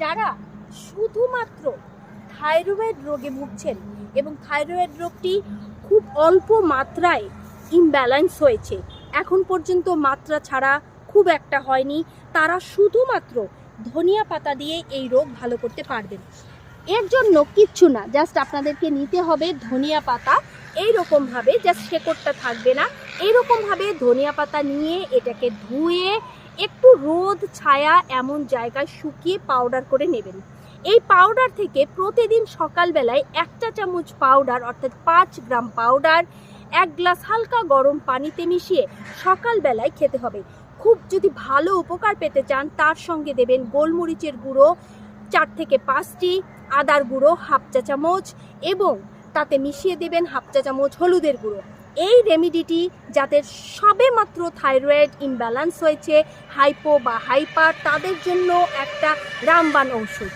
যারা শুধুমাত্র থাইরয়েড রোগে ভুগছেন এবং থাইরয়েড রোগটি খুব অল্প মাত্রায় ইমব্যালেন্স হয়েছে, এখন পর্যন্ত মাত্রা ছাড়া খুব একটা হয়নি, তারা শুধুমাত্র ধনিয়া পাতা দিয়ে এই রোগ ভালো করতে পারবেন। এর জন্য কিচ্ছু না, জাস্ট আপনাদেরকে নিতে হবে ধনিয়া পাতা, এইরকমভাবে জাস্ট শেকড়টা থাকবে না, এইরকমভাবে ধনিয়া পাতা নিয়ে এটাকে ধুয়ে একটু রোদ ছায়া এমন জায়গায় শুকিয়ে পাউডার করে নেবেন। এই পাউডার থেকে প্রতিদিন সকালবেলায় 1 চা চামচ পাউডার অর্থাৎ 5 গ্রাম পাউডার 1 গ্লাস হালকা গরম পানিতে মিশিয়ে সকালবেলায় খেতে হবে। খুব যদি ভালো উপকার পেতে চান তার সঙ্গে দেবেন গোলমরিচের গুঁড়ো 4 থেকে 5টি, আদার গুঁড়ো 1/2 চা চামচ এবং তাতে মিশিয়ে দেবেন 1/2 চা চামচ হলুদের গুঁড়ো। এই রেমিডিটি যাদের সবে মাত্র থাইরয়েড ইমব্যালেন্স হয়েছে, হাইপো বা হাইপার, তাদের জন্য একটা রামবাণ ঔষধ।